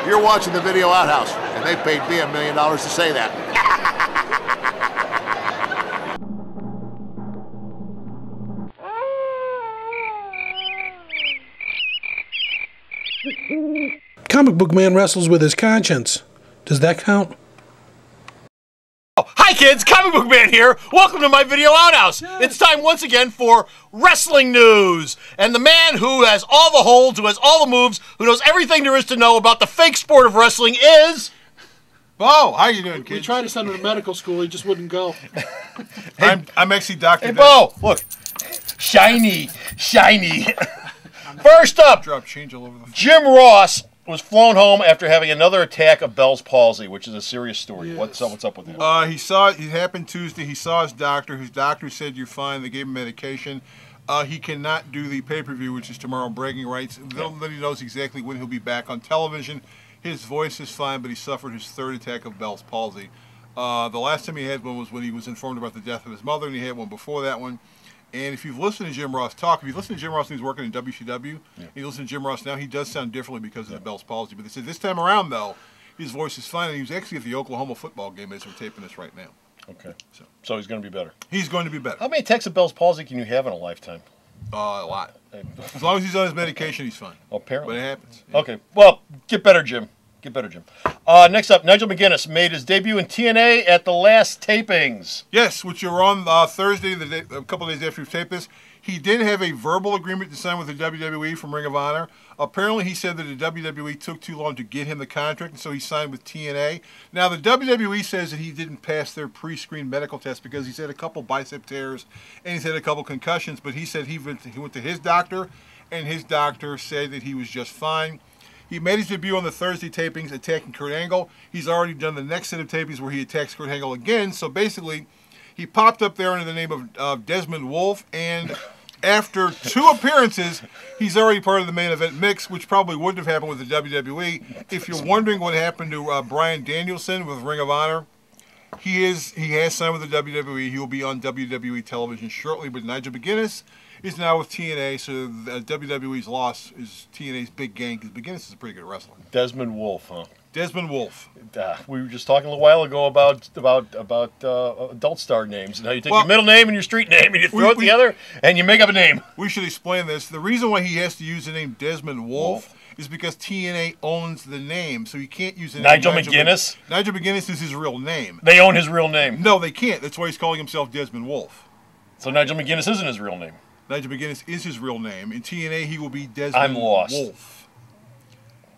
You're watching the Video Outhouse, and they paid me $1 million to say that. Comic book man wrestles with his conscience. Does that count? Hi kids, Comic Book Man here. Welcome to my Video Outhouse. It's time once again for wrestling news. And the man who has all the holds, who has all the moves, who knows everything there is to know about the fake sport of wrestling is... Bo, how you doing, kid? We tried to send him to medical school, he just wouldn't go. I'm actually Dr. Hey, Bo, look. Shiny. First up, Drop change all over the Jim Ross was flown home after having another attack of Bell's palsy, which is a serious story. Yes. What's up with that? It happened Tuesday. He saw his doctor. His doctor said you're fine. They gave him medication. He cannot do the pay-per-view, which is tomorrow, bragging rights. Nobody knows exactly when he'll be back on television. His voice is fine, but he suffered his third attack of Bell's palsy. The last time he had one was when he was informed about the death of his mother, and he had one before that one. And if you've listened to Jim Ross talk, if you listen to Jim Ross when he was working in WCW, you listen to Jim Ross now, he does sound differently because of the Bell's palsy. But they said this time around, though, his voice is fine. And he was actually at the Oklahoma football game as we're taping this right now. Okay. So he's going to be better. He's going to be better. How many attacks of Bell's palsy can you have in a lifetime? A lot. As long as he's on his medication, he's fine. Apparently. But it happens. Yeah. Okay. Well, get better, Jim. Next up, Nigel McGuinness made his debut in TNA at the last tapings. Yes, which are on Thursday, a couple of days after we taped this. He did have a verbal agreement to sign with the WWE from Ring of Honor. Apparently, he said that the WWE took too long to get him the contract, and so he signed with TNA. Now, the WWE says that he didn't pass their pre-screen medical test because he's had a couple bicep tears and he's had a couple concussions, but he said he went to his doctor, and his doctor said that he was just fine. He made his debut on the Thursday tapings attacking Kurt Angle. He's already done the next set of tapings where he attacks Kurt Angle again. So basically, he popped up there under the name of Desmond Wolfe, and after 2 appearances, he's already part of the main event mix, which probably wouldn't have happened with the WWE. If you're wondering what happened to Bryan Danielson with Ring of Honor, he has signed with the WWE. He will be on WWE television shortly, but Nigel McGuinness is now with TNA, so WWE's loss is TNA's big gain, because McGuinness is a pretty good wrestler. Desmond Wolfe, huh? Desmond Wolfe. We were just talking a little while ago about adult star names, and how you take your middle name and your street name and you throw it together and you make up a name. We should explain this. The reason why he has to use the name Desmond Wolfe is because TNA owns the name, so he can't use the name Nigel McGuinness? Nigel McGuinness is his real name. They own his real name. No, they can't. That's why he's calling himself Desmond Wolfe. So Nigel McGuinness isn't his real name. Nigel McGuinness is his real name. In TNA, he will be Desmond Wolfe.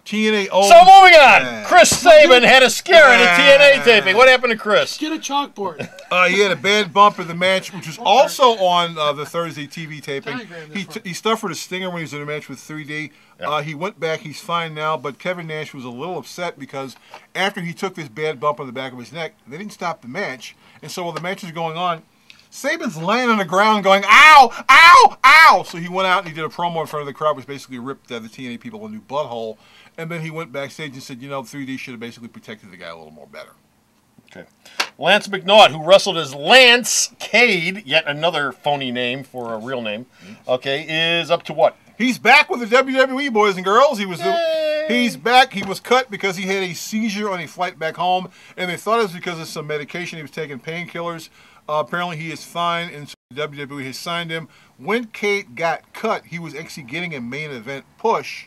TNA owns... So moving on! Chris Sabin had a scare at a TNA taping. What happened to Chris? Get a chalkboard. He had a bad bump in the match, which was also on the Thursday TV taping. He suffered a stinger when he was in a match with 3D. Yeah. He went back. He's fine now, but Kevin Nash was a little upset because after he took this bad bump on the back of his neck, they didn't stop the match. And so while the match was going on, Sabin's laying on the ground going, ow, ow, ow. So he went out and he did a promo in front of the crowd, which basically ripped the TNA people a new butthole. And then he went backstage and said, 3D should have basically protected the guy a little more better. Okay. Lance McNaught, who wrestled as Lance Cade, yet another phony name for a real name, is up to what? He's back with the WWE, boys and girls. He's back. He was cut because he had a seizure on a flight back home, and they thought it was because of some medication. He was taking painkillers. Apparently, he is fine, and so WWE has signed him. When Kate got cut, he was actually getting a main event push,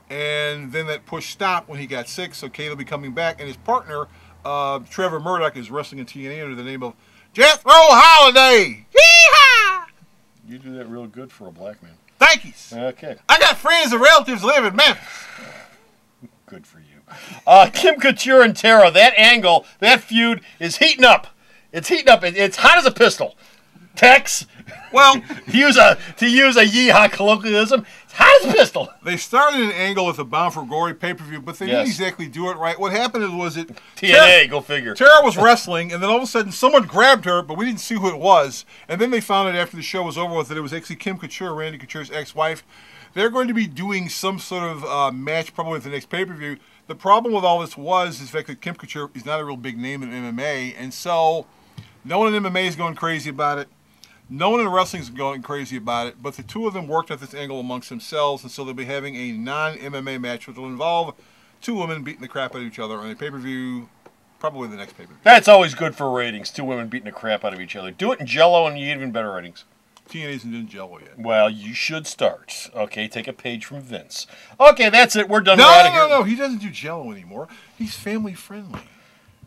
and then that push stopped when he got sick, so Kate will be coming back, and his partner, Trevor Murdoch, is wrestling in TNA under the name of Jethro Holiday. Yee-haw! You do that real good for a black man. Thank you. Okay. I got friends and relatives live in Memphis. Good for you. Kim Couture and Tara, that angle, that feud is heating up. It's heating up. It's hot as a pistol. Tex. Well, to use a yeehaw colloquialism, it's hot as a pistol. They started an angle with the Bound for Glory pay-per-view, but they didn't exactly do it right. What happened was TNA, go figure. Tara was wrestling, and then all of a sudden someone grabbed her, but we didn't see who it was. And then they found out after the show was over with that it was actually Kim Couture, Randy Couture's ex-wife. They're going to be doing some sort of match probably at the next pay-per-view. The problem with all this is the fact that Kim Couture is not a real big name in MMA, and so no one in MMA is going crazy about it. No one in wrestling is going crazy about it, but the two of them worked at this angle amongst themselves, and so they'll be having a non-MMA match, which will involve two women beating the crap out of each other on a pay-per-view, probably the next pay-per-view. That's always good for ratings. Two women beating the crap out of each other. Do it in Jello and you get even better ratings. TNA isn't in Jello yet. Well, you should start. Okay, take a page from Vince. Okay, that's it. We're done. No. He doesn't do Jello anymore. He's family friendly.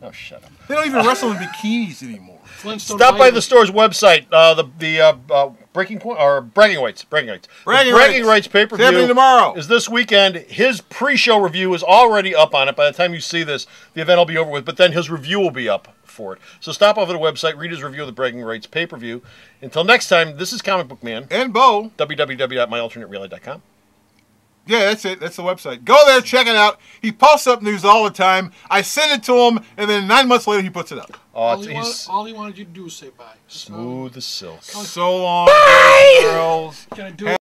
Oh, shut up. They don't even wrestle in bikinis anymore. Stop by the store's website. The Breaking Point or Bragging Rights. Bragging Rights pay-per-view happening tomorrow. Is this weekend. His pre-show review is already up on it. By the time you see this, the event will be over with. But then his review will be up for it. So stop over the website, read his review of the Bragging Rights pay-per-view. Until next time, this is Comic Book Man and Bo. www.myalternatereality.com. Yeah, that's it. That's the website. Go there, check it out. He posts up news all the time. I send it to him, and then 9 months later, he puts it up. All he wanted you to do is say bye. Smooth as silk. So long, bye, girls. Can I do it?